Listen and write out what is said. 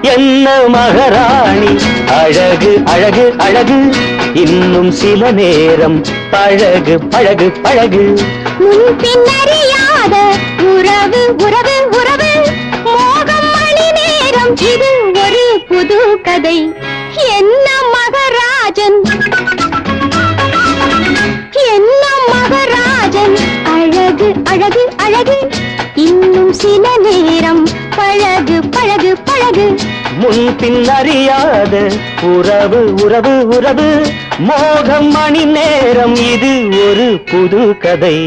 என்ன மகாராணி அழகு அழகு அழகு இன்னும் சில நேரம் பழகு பழகு பழகு முன்பின்னறியாத உறவு உறவு உறவு மோகம் மணி நேரம் இது ஒரு புது கதை என்ன மகராஜன் என்ன மகராஜன் அழகு அழகு அழகு இன்னும் சில நேரம் பழகு பழகு பழகு முன்பின் அறியாத உறவு உறவு உறவு மோகம் மணி நேரம் இது ஒரு புது கதை